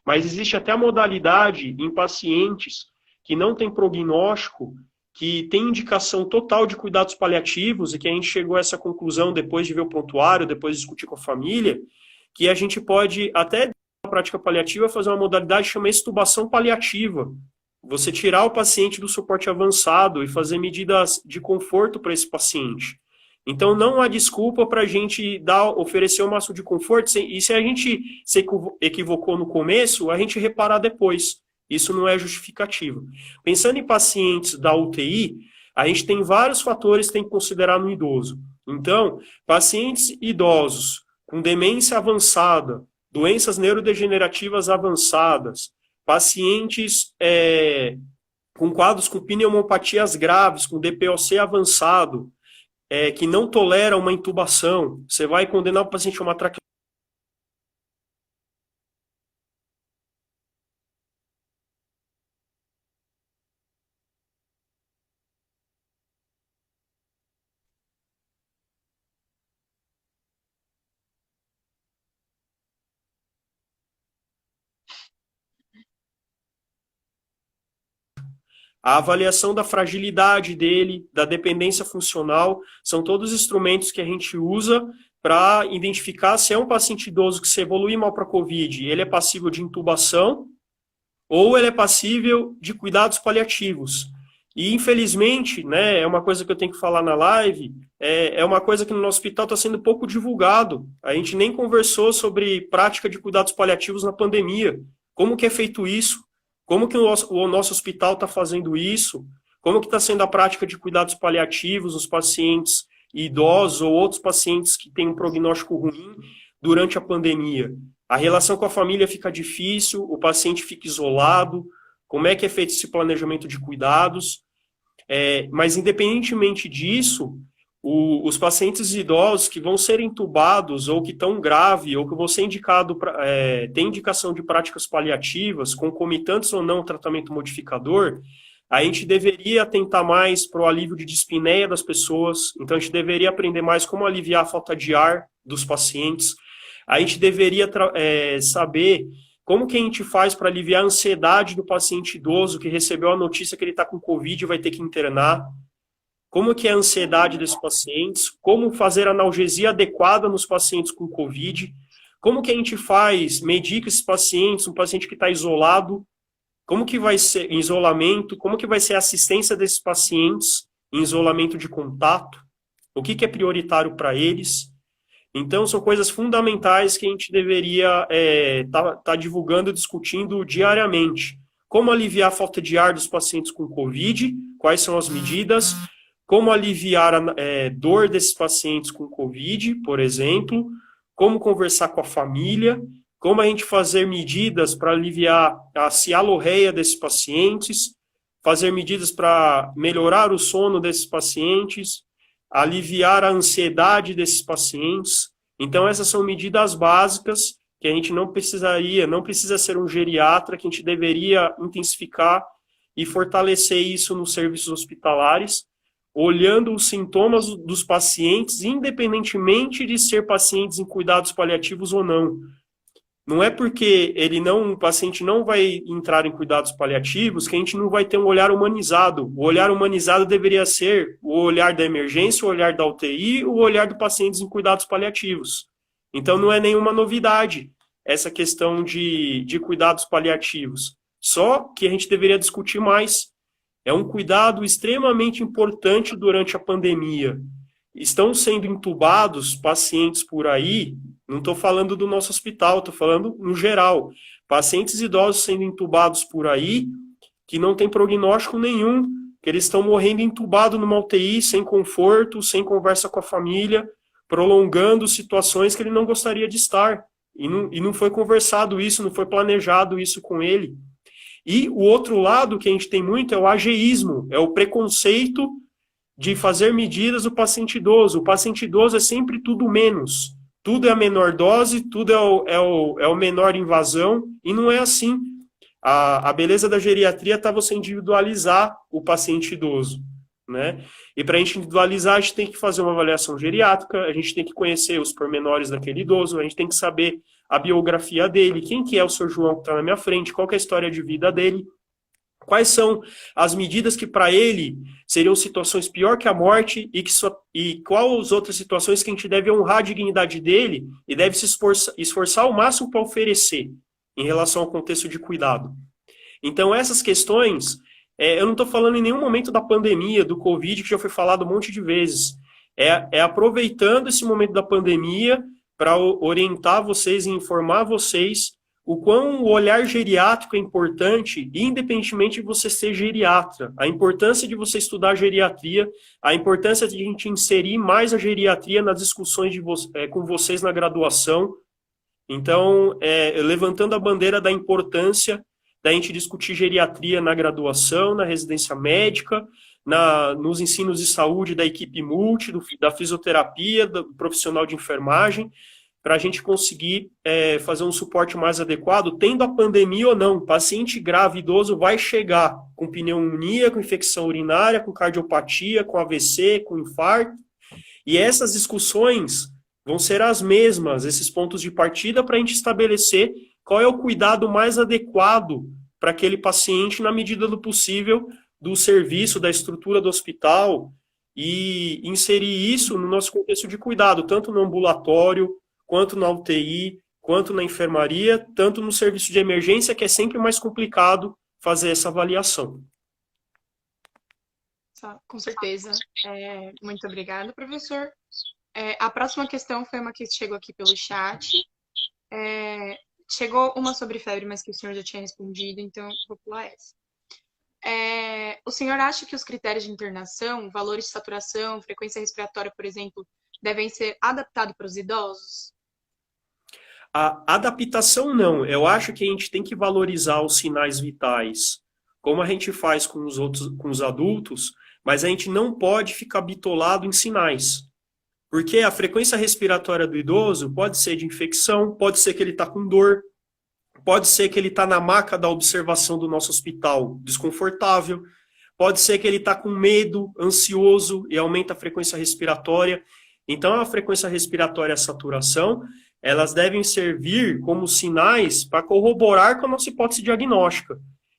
Speaker 2: Mas existe até a modalidade em pacientes que não têm prognóstico, que tem indicação total de cuidados paliativos, e que a gente chegou a essa conclusão depois de ver o prontuário, depois de discutir com a família, que a gente pode, até na prática paliativa, fazer uma modalidade chamada extubação paliativa. Você tirar o paciente do suporte avançado e fazer medidas de conforto para esse paciente. Então, não há desculpa para a gente oferecer o máximo de conforto, e se a gente se equivocou no começo, a gente reparar depois. Isso não é justificativo. Pensando em pacientes da UTI, a gente tem vários fatores que tem que considerar no idoso. Então, pacientes idosos com demência avançada, doenças neurodegenerativas avançadas, pacientes com quadros com pneumopatias graves, com DPOC avançado, que não toleram uma intubação, você vai condenar o paciente a uma traqueotomia. A avaliação da fragilidade dele, da dependência funcional, são todos instrumentos que a gente usa para identificar se é um paciente idoso que se evolui mal para a COVID, ele é passível de intubação ou ele é passível de cuidados paliativos. E, infelizmente, né, é uma coisa que eu tenho que falar na live, é uma coisa que no nosso hospital está sendo pouco divulgado. A gente nem conversou sobre prática de cuidados paliativos na pandemia. Como que é feito isso? Como que o nosso hospital está fazendo isso? Como que está sendo a prática de cuidados paliativos nos pacientes idosos ou outros pacientes que têm um prognóstico ruim durante a pandemia? A relação com a família fica difícil, o paciente fica isolado, como é que é feito esse planejamento de cuidados? Mas, independentemente disso, os pacientes idosos que vão ser entubados ou que estão graves ou que vão ser indicados, tem indicação de práticas paliativas, concomitantes ou não tratamento modificador, a gente deveria atentar mais para o alívio de dispneia das pessoas, então a gente deveria aprender mais como aliviar a falta de ar dos pacientes, a gente deveria saber como que a gente faz para aliviar a ansiedade do paciente idoso que recebeu a notícia que ele está com Covid e vai ter que internar, como que é a ansiedade desses pacientes, como fazer analgesia adequada nos pacientes com Covid, como que a gente medica esses pacientes, um paciente que está isolado, como que vai ser em isolamento, como que vai ser a assistência desses pacientes em isolamento de contato, o que é prioritário para eles. Então, são coisas fundamentais que a gente deveria tá divulgando e discutindo diariamente. Como aliviar a falta de ar dos pacientes com Covid, quais são as medidas, como aliviar a dor desses pacientes com Covid, por exemplo, como conversar com a família, como a gente fazer medidas para aliviar a cialorreia desses pacientes, fazer medidas para melhorar o sono desses pacientes. aliviar a ansiedade desses pacientes. Então, essas são medidas básicas que a gente não precisa ser um geriatra, que a gente deveria intensificar e fortalecer isso nos serviços hospitalares, olhando os sintomas dos pacientes, independentemente de ser pacientes em cuidados paliativos ou não. Não é porque o paciente não vai entrar em cuidados paliativos que a gente não vai ter um olhar humanizado. O olhar humanizado deveria ser o olhar da emergência, o olhar da UTI, o olhar de pacientes em cuidados paliativos. Então não é nenhuma novidade essa questão de cuidados paliativos. Só que a gente deveria discutir mais. É um cuidado extremamente importante durante a pandemia. Estão sendo entubados pacientes por aí, não estou falando do nosso hospital, estou falando no geral. Pacientes idosos sendo entubados por aí, que não tem prognóstico nenhum, que eles estão morrendo entubados numa UTI, sem conforto, sem conversa com a família, prolongando situações que ele não gostaria de estar. E não foi conversado isso, não foi planejado isso com ele. E o outro lado que a gente tem muito é o ageísmo, é o preconceito de fazer medidas do paciente idoso. O paciente idoso é sempre tudo menos. Tudo é a menor dose, tudo é o menor invasão, e não é assim. A beleza da geriatria está você individualizar o paciente idoso, né? E para a gente individualizar, a gente tem que fazer uma avaliação geriátrica, a gente tem que conhecer os pormenores daquele idoso, a gente tem que saber a biografia dele, quem que é o seu João que está na minha frente, qual que é a história de vida dele, quais são as medidas que para ele seriam situações pior que a morte e quais as outras situações que a gente deve honrar a dignidade dele e deve se esforçar ao máximo para oferecer em relação ao contexto de cuidado. Então essas questões, eu não estou falando em nenhum momento da pandemia, do Covid, que já foi falado um monte de vezes. É aproveitando esse momento da pandemia para orientar vocês e informar vocês o quão o olhar geriátrico é importante, independentemente de você ser geriatra. A importância de você estudar geriatria, a importância de a gente inserir mais a geriatria nas discussões com vocês na graduação. Então, levantando a bandeira da importância da gente discutir geriatria na graduação, na residência médica, nos ensinos de saúde da equipe multi, da fisioterapia, do profissional de enfermagem, para a gente conseguir fazer um suporte mais adequado, tendo a pandemia ou não. Paciente grave, idoso, vai chegar com pneumonia, com infecção urinária, com cardiopatia, com AVC, com infarto. E essas discussões vão ser as mesmas, esses pontos de partida, para a gente estabelecer qual é o cuidado mais adequado para aquele paciente, na medida do possível, do serviço, da estrutura do hospital, e inserir isso no nosso contexto de cuidado, tanto no ambulatório, quanto na UTI, quanto na enfermaria, tanto no serviço de emergência, que é sempre mais complicado fazer essa avaliação.
Speaker 1: Com certeza. Muito obrigada, professor. A próxima questão foi uma que chegou aqui pelo chat. Chegou uma sobre febre, mas que o senhor já tinha respondido, então vou pular essa. O senhor acha que os critérios de internação, valores de saturação, frequência respiratória, por exemplo, devem ser adaptados para os idosos?
Speaker 2: A adaptação não. Eu acho que a gente tem que valorizar os sinais vitais, como a gente faz com os adultos, mas a gente não pode ficar bitolado em sinais. Porque a frequência respiratória do idoso pode ser de infecção, pode ser que ele está com dor, pode ser que ele está na maca da observação do nosso hospital desconfortável, pode ser que ele está com medo, ansioso e aumenta a frequência respiratória. Então, a frequência respiratória e a saturação, elas devem servir como sinais para corroborar com a nossa hipótese diagnóstica,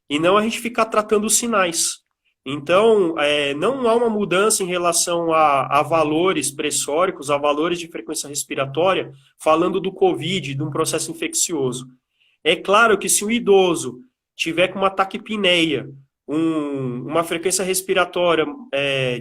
Speaker 2: e não a gente ficar tratando os sinais. Então, não há uma mudança em relação a valores pressóricos, a valores de frequência respiratória, falando do COVID, de um processo infeccioso. É claro que se o idoso tiver com uma taquipneia, uma frequência respiratória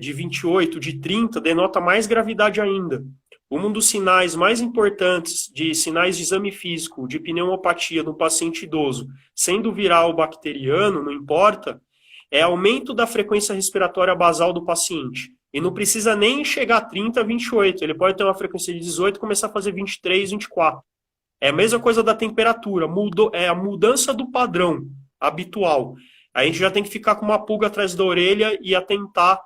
Speaker 2: de 28, de 30, denota mais gravidade ainda. Um dos sinais mais importantes de sinais de exame físico de pneumopatia no paciente idoso, sendo viral ou bacteriano, não importa, é aumento da frequência respiratória basal do paciente. E não precisa nem chegar a 30, 28. Ele pode ter uma frequência de 18 e começar a fazer 23, 24. É a mesma coisa da temperatura. É a mudança do padrão habitual. A gente já tem que ficar com uma pulga atrás da orelha e atentar,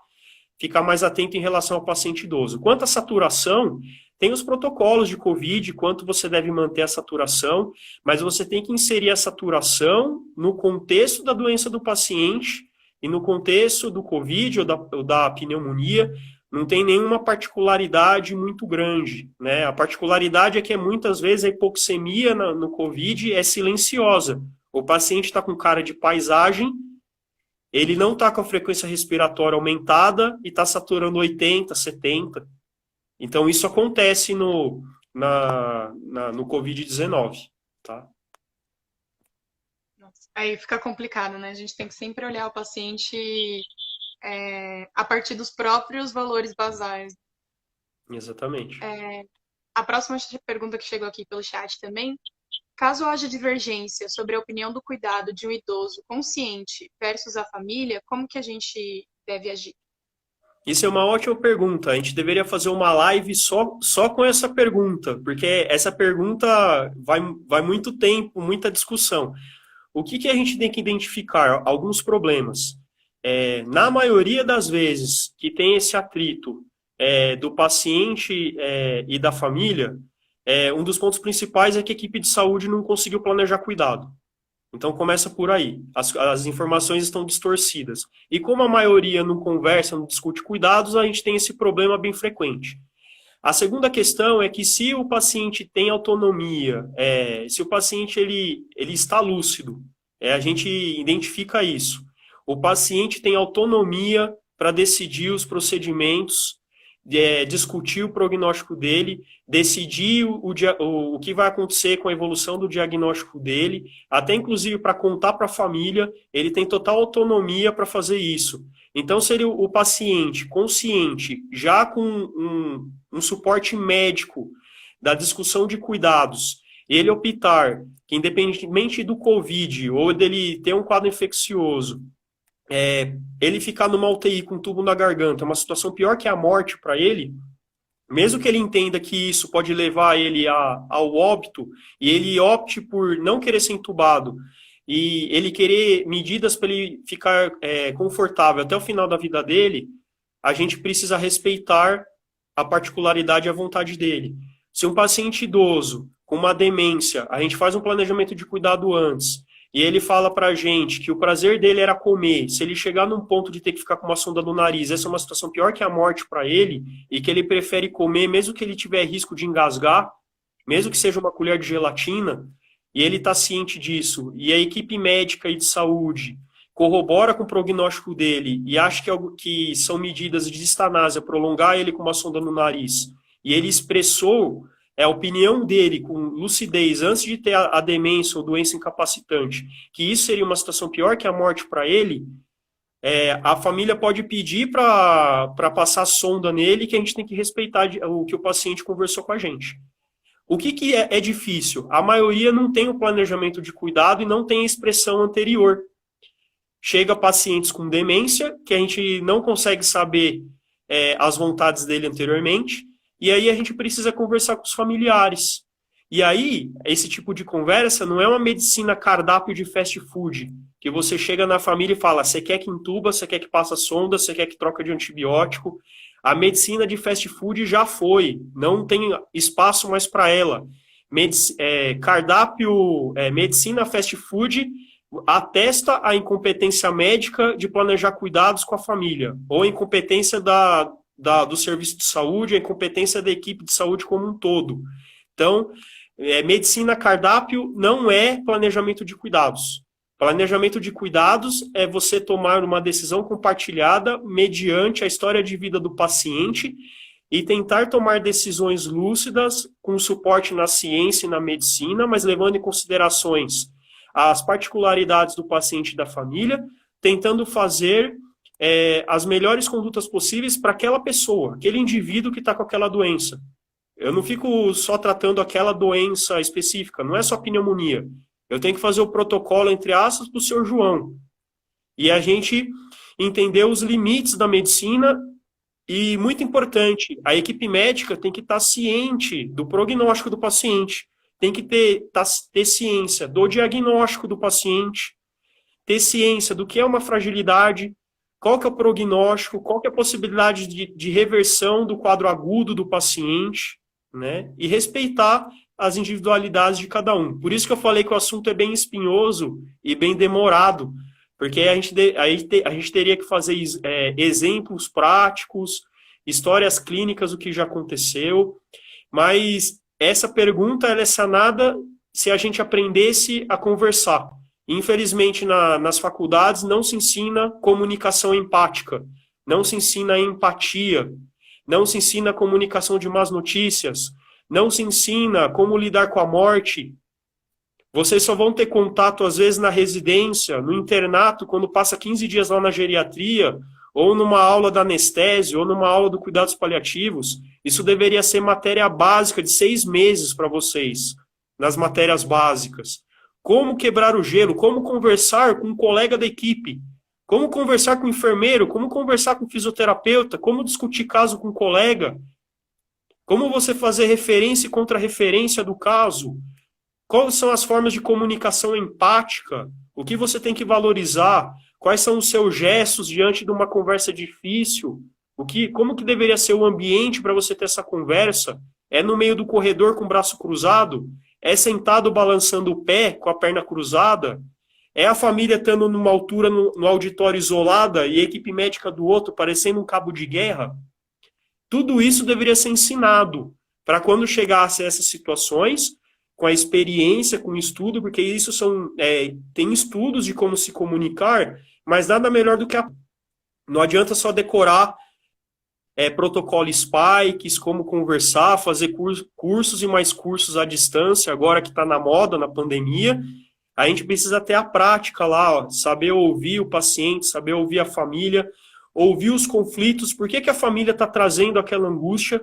Speaker 2: ficar mais atento em relação ao paciente idoso. Quanto à saturação, tem os protocolos de COVID, quanto você deve manter a saturação, mas você tem que inserir a saturação no contexto da doença do paciente e no contexto do COVID ou da pneumonia. Não tem nenhuma particularidade muito grande, né? A particularidade é que muitas vezes a hipoxemia no COVID é silenciosa. O paciente está com cara de paisagem, ele não está com a frequência respiratória aumentada e está saturando 80, 70. Então, isso acontece no COVID-19, tá?
Speaker 1: Aí fica complicado, né? A gente tem que sempre olhar o paciente a partir dos próprios valores basais.
Speaker 2: Exatamente.
Speaker 1: A próxima pergunta que chegou aqui pelo chat também. Caso haja divergência sobre a opinião do cuidado de um idoso consciente versus a família, como que a gente deve agir?
Speaker 2: Isso é uma ótima pergunta. A gente deveria fazer uma live só com essa pergunta, porque essa pergunta vai muito tempo, muita discussão. O que a gente tem que identificar? Alguns problemas. Na maioria das vezes que tem esse atrito do paciente e da família, um dos pontos principais é que a equipe de saúde não conseguiu planejar cuidado. Então começa por aí. As informações estão distorcidas. E como a maioria não conversa, não discute cuidados, a gente tem esse problema bem frequente. A segunda questão é que se o paciente tem autonomia, se o paciente ele está lúcido, a gente identifica isso. O paciente tem autonomia para decidir os procedimentos, discutir o prognóstico dele, decidir o que vai acontecer com a evolução do diagnóstico dele, até inclusive para contar para a família, ele tem total autonomia para fazer isso. Então, se o paciente consciente, já com um suporte médico da discussão de cuidados, ele optar que, independentemente do COVID ou dele ter um quadro infeccioso, ele ficar numa UTI com um tubo na garganta, é uma situação pior que a morte para ele, mesmo que ele entenda que isso pode levar ele ao óbito, e ele opte por não querer ser entubado, e ele querer medidas para ele ficar confortável até o final da vida dele, a gente precisa respeitar a particularidade e a vontade dele. Se um paciente idoso com uma demência, a gente faz um planejamento de cuidado antes, e ele fala pra gente que o prazer dele era comer, se ele chegar num ponto de ter que ficar com uma sonda no nariz, essa é uma situação pior que a morte para ele, e que ele prefere comer, mesmo que ele tiver risco de engasgar, mesmo que seja uma colher de gelatina, e ele está ciente disso, e a equipe médica e de saúde corrobora com o prognóstico dele, e acha que são medidas de eutanásia, prolongar ele com uma sonda no nariz, e ele expressou a opinião dele com lucidez antes de ter a demência ou doença incapacitante, que isso seria uma situação pior que a morte para ele, a família pode pedir para passar sonda nele, que a gente tem que respeitar o que o paciente conversou com a gente. O que é difícil? A maioria não tem o planejamento de cuidado e não tem a expressão anterior. Chega pacientes com demência, que a gente não consegue saber as vontades dele anteriormente, e aí a gente precisa conversar com os familiares. E aí, esse tipo de conversa não é uma medicina cardápio de fast food, que você chega na família e fala, você quer que entuba, você quer que passa sonda, você quer que troca de antibiótico. A medicina de fast food já foi, não tem espaço mais para ela. Cardápio, medicina fast food atesta a incompetência médica de planejar cuidados com a família, ou a incompetência do serviço de saúde, a incompetência da equipe de saúde como um todo. Então, medicina cardápio não é planejamento de cuidados. Planejamento de cuidados é você tomar uma decisão compartilhada mediante a história de vida do paciente e tentar tomar decisões lúcidas com suporte na ciência e na medicina, mas levando em considerações as particularidades do paciente e da família, tentando fazer as melhores condutas possíveis para aquela pessoa, aquele indivíduo que está com aquela doença. Eu não fico só tratando aquela doença específica, não é só pneumonia. Eu tenho que fazer o protocolo, entre aspas, para o senhor João. E a gente entender os limites da medicina e, muito importante, a equipe médica tem que estar ciente do prognóstico do paciente, tem que ter ciência do diagnóstico do paciente, ter ciência do que é uma fragilidade, qual que é o prognóstico, qual que é a possibilidade de reversão do quadro agudo do paciente, né? E respeitar as individualidades de cada um. Por isso que eu falei que o assunto é bem espinhoso e bem demorado, porque a gente teria que fazer exemplos práticos, histórias clínicas, o que já aconteceu, mas essa pergunta ela é sanada se a gente aprendesse a conversar. Infelizmente, nas faculdades não se ensina comunicação empática, não se ensina empatia, não se ensina comunicação de más notícias, não se ensina como lidar com a morte. Vocês só vão ter contato, às vezes, na residência, no internato, quando passa 15 dias lá na geriatria, ou numa aula da anestésio, ou numa aula do cuidados paliativos. Isso deveria ser matéria básica de 6 meses para vocês, nas matérias básicas. Como quebrar o gelo, como conversar com um colega da equipe, como conversar com o enfermeiro, como conversar com o fisioterapeuta, como discutir caso com um colega, como você fazer referência e contra-referência do caso, quais são as formas de comunicação empática, o que você tem que valorizar, quais são os seus gestos diante de uma conversa difícil, como que deveria ser o ambiente para você ter essa conversa, é no meio do corredor com o braço cruzado, é sentado balançando o pé com a perna cruzada, é a família estando numa altura no auditório isolada e a equipe médica do outro parecendo um cabo de guerra. Tudo isso deveria ser ensinado para quando chegasse a essas situações, com a experiência, com o estudo, porque isso tem estudos de como se comunicar, mas nada melhor do que não adianta só decorar protocolo Spikes, como conversar, fazer cursos e mais cursos à distância, agora que está na moda, na pandemia. A gente precisa ter a prática lá, ó, saber ouvir o paciente, saber ouvir a família, ouvir os conflitos, por que a família está trazendo aquela angústia,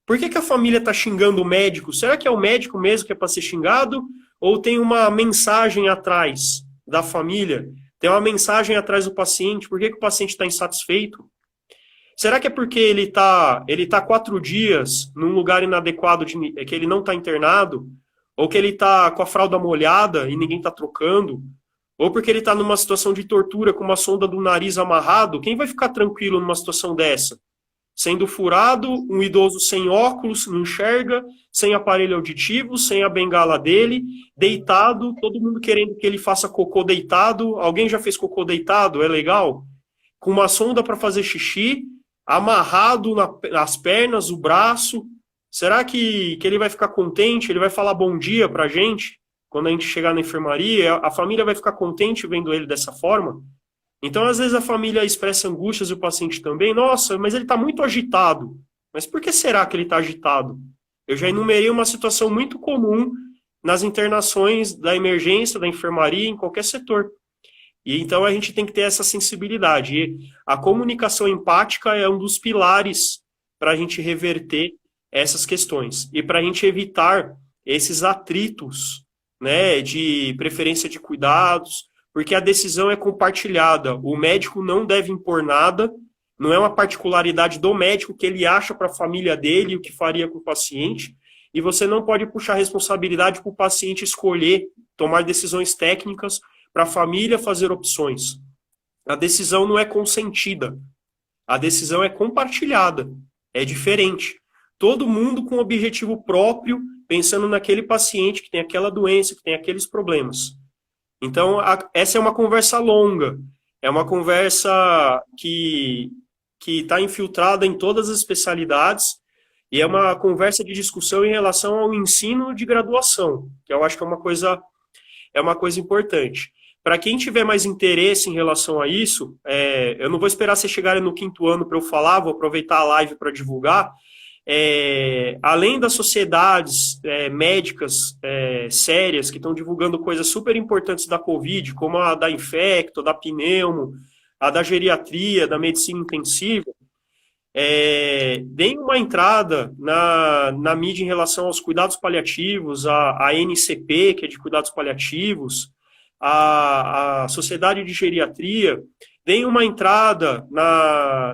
Speaker 2: por que a família está xingando o médico? Será que é o médico mesmo que é para ser xingado? Ou tem uma mensagem atrás da família? Tem uma mensagem atrás do paciente? Por que o paciente está insatisfeito? Será que é porque ele tá 4 dias num lugar inadequado, que ele não está internado? Ou que ele está com a fralda molhada e ninguém está trocando? Ou porque ele está numa situação de tortura com uma sonda do nariz amarrado? Quem vai ficar tranquilo numa situação dessa? Sendo furado, um idoso sem óculos, não enxerga, sem aparelho auditivo, sem a bengala dele, deitado, todo mundo querendo que ele faça cocô deitado. Alguém já fez cocô deitado? É legal? Com uma sonda para fazer xixi, amarrado nas pernas, o braço. Será que ele vai ficar contente? Ele vai falar bom dia pra gente? Quando a gente chegar na enfermaria, a família vai ficar contente vendo ele dessa forma? Então, às vezes, a família expressa angústias e o paciente também. Nossa, mas ele está muito agitado. Mas por que será que ele está agitado? Eu já enumerei uma situação muito comum nas internações da emergência, da enfermaria, em qualquer setor. E então a gente tem que ter essa sensibilidade. E a comunicação empática é um dos pilares para a gente reverter essas questões. E para a gente evitar esses atritos, né, de preferência de cuidados, porque a decisão é compartilhada. O médico não deve impor nada, não é uma particularidade do médico que ele acha para a família dele o que faria com o paciente, e você não pode puxar a responsabilidade para o paciente escolher, tomar decisões técnicas, para a família fazer opções. A decisão não é consentida, a decisão é compartilhada, é diferente. Todo mundo com objetivo próprio, pensando naquele paciente que tem aquela doença, que tem aqueles problemas. Então, essa é uma conversa longa, é uma conversa que está infiltrada em todas as especialidades e é uma conversa de discussão em relação ao ensino de graduação, que eu acho que é uma coisa importante. Para quem tiver mais interesse em relação a isso, eu não vou esperar vocês chegarem no 5º ano para eu falar, vou aproveitar a live para divulgar. Além das sociedades médicas sérias que estão divulgando coisas super importantes da Covid, como a da Infecto, da Pneumo, a da geriatria, da medicina intensiva, deem uma entrada na mídia em relação aos cuidados paliativos, a NCP, que é de cuidados paliativos, a Sociedade de Geriatria, deem uma entrada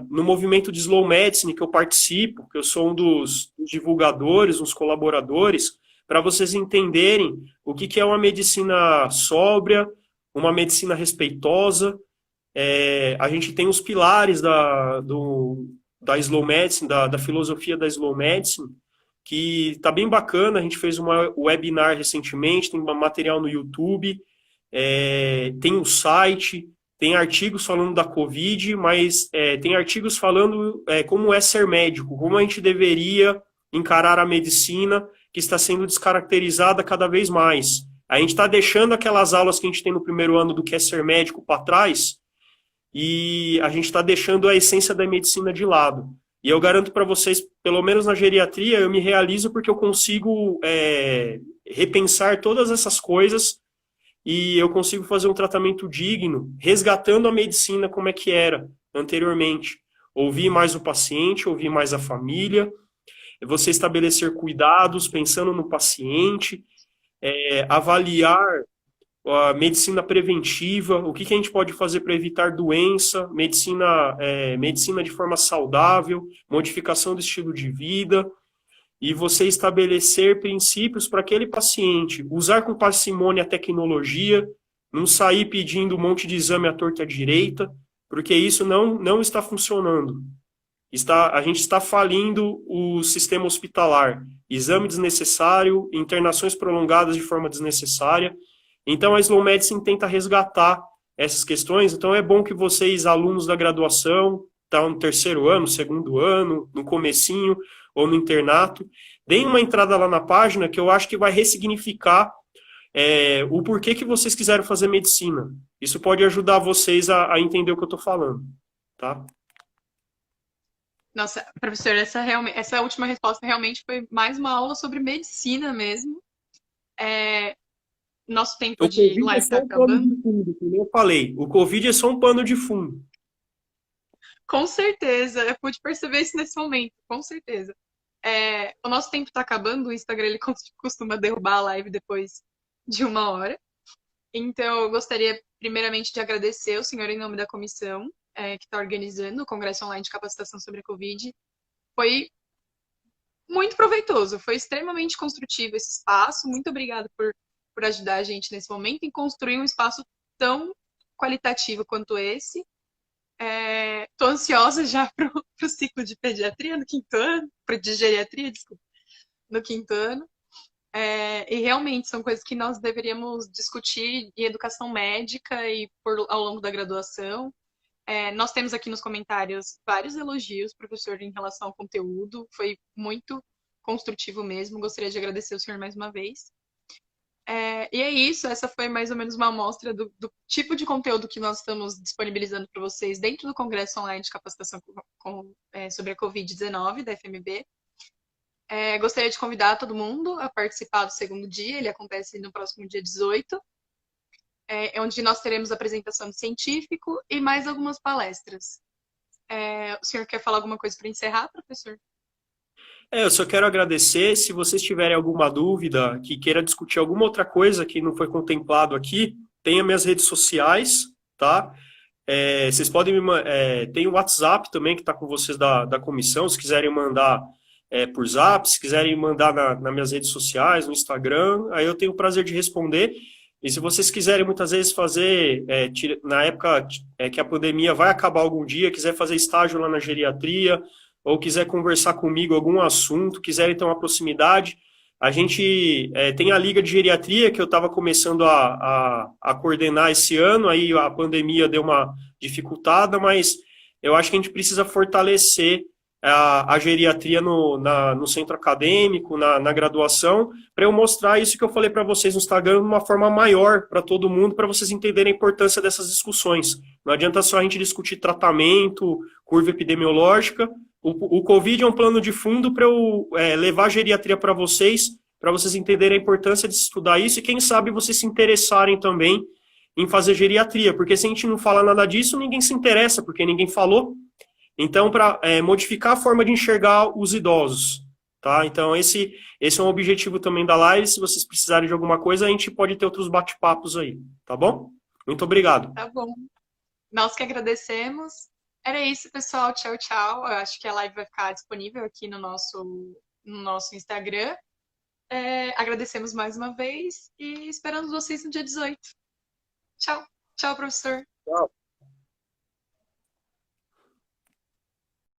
Speaker 2: no movimento de Slow Medicine que eu participo, que eu sou um dos divulgadores, uns colaboradores, para vocês entenderem o que é uma medicina sóbria, uma medicina respeitosa, A gente tem os pilares da Slow Medicine, da filosofia da Slow Medicine, que está bem bacana. A gente fez uma webinar recentemente, tem um material no YouTube, tem o site, tem artigos falando da Covid, mas tem artigos falando como é ser médico, como a gente deveria encarar a medicina, que está sendo descaracterizada cada vez mais. A gente está deixando aquelas aulas que a gente tem no primeiro ano do que é ser médico para trás, e a gente está deixando a essência da medicina de lado. E eu garanto para vocês, pelo menos na geriatria, eu me realizo porque eu consigo repensar todas essas coisas e eu consigo fazer um tratamento digno, resgatando a medicina como é que era anteriormente. Ouvir mais o paciente, ouvir mais a família, você estabelecer cuidados pensando no paciente, avaliar a medicina preventiva, o que a gente pode fazer para evitar doença, medicina de forma saudável, modificação do estilo de vida, e você estabelecer princípios para aquele paciente, usar com parcimônia a tecnologia, não sair pedindo um monte de exame à torta e à direita, porque isso não está funcionando. A gente está falindo o sistema hospitalar. Exame desnecessário, internações prolongadas de forma desnecessária. Então, a Slow Medicine tenta resgatar essas questões. Então, é bom que vocês, alunos da graduação, estão no terceiro ano, segundo ano, no comecinho ou no internato, deem uma entrada lá na página que eu acho que vai ressignificar o porquê que vocês quiseram fazer medicina. Isso pode ajudar vocês a entender o que eu estou falando, tá?
Speaker 1: Nossa, professor, essa última resposta realmente foi mais uma aula sobre medicina mesmo. Nosso tempo
Speaker 2: O
Speaker 1: de
Speaker 2: Covid é
Speaker 1: live
Speaker 2: só
Speaker 1: está
Speaker 2: um pano
Speaker 1: acabando.
Speaker 2: de fundo, como eu falei. O Covid é só um pano de fundo.
Speaker 1: Com certeza, eu pude perceber isso nesse momento, com certeza. O nosso tempo está acabando, o Instagram ele costuma derrubar a live depois de 1 hora. Então, eu gostaria primeiramente de agradecer o senhor em nome da comissão que está organizando o Congresso Online de Capacitação sobre a Covid. Foi muito proveitoso, foi extremamente construtivo esse espaço. Muito obrigada por ajudar a gente nesse momento em construir um espaço tão qualitativo quanto esse. Estou ansiosa já para o ciclo de pediatria no quinto ano, de geriatria, desculpa, no quinto ano. E realmente são coisas que nós deveríamos discutir em educação médica e ao longo da graduação. Nós temos aqui nos comentários vários elogios, professor, em relação ao conteúdo. Foi muito construtivo mesmo. Gostaria de agradecer o senhor mais uma vez. E é isso, essa foi mais ou menos uma amostra do tipo de conteúdo que nós estamos disponibilizando para vocês dentro do Congresso Online de Capacitação sobre a Covid-19 da FMB. Gostaria de convidar todo mundo a participar do segundo dia, ele acontece no próximo dia 18, onde nós teremos apresentação de científico e mais algumas palestras. O senhor quer falar alguma coisa para encerrar, professor?
Speaker 2: Eu só quero agradecer. Se vocês tiverem alguma dúvida, que queira discutir alguma outra coisa que não foi contemplado aqui, tem as minhas redes sociais, tá? Vocês podem tem o WhatsApp também que está com vocês da comissão, se quiserem mandar por Zap, se quiserem mandar nas minhas redes sociais, no Instagram, aí eu tenho o prazer de responder. E se vocês quiserem muitas vezes fazer, na época que a pandemia vai acabar algum dia, quiser fazer estágio lá na geriatria, ou quiser conversar comigo algum assunto, quiserem ter uma proximidade, a gente tem a Liga de Geriatria, que eu estava começando a coordenar esse ano, aí a pandemia deu uma dificultada, mas eu acho que a gente precisa fortalecer a geriatria no centro acadêmico, na graduação, para eu mostrar isso que eu falei para vocês no Instagram de uma forma maior para todo mundo, para vocês entenderem a importância dessas discussões. Não adianta só a gente discutir tratamento, curva epidemiológica. O Covid é um plano de fundo para eu levar a geriatria para vocês entenderem a importância de estudar isso e, quem sabe, vocês se interessarem também em fazer geriatria, porque se a gente não fala nada disso, ninguém se interessa, porque ninguém falou. Então, para modificar a forma de enxergar os idosos, tá? Então, esse é um objetivo também da live. Se vocês precisarem de alguma coisa, a gente pode ter outros bate-papos aí, tá bom? Muito obrigado.
Speaker 1: Tá bom. Nós que agradecemos. Era isso, pessoal. Tchau, tchau. Eu acho que a live vai ficar disponível aqui no nosso Instagram. Agradecemos mais uma vez e esperamos vocês no dia 18. Tchau. Tchau, professor.
Speaker 2: Tchau.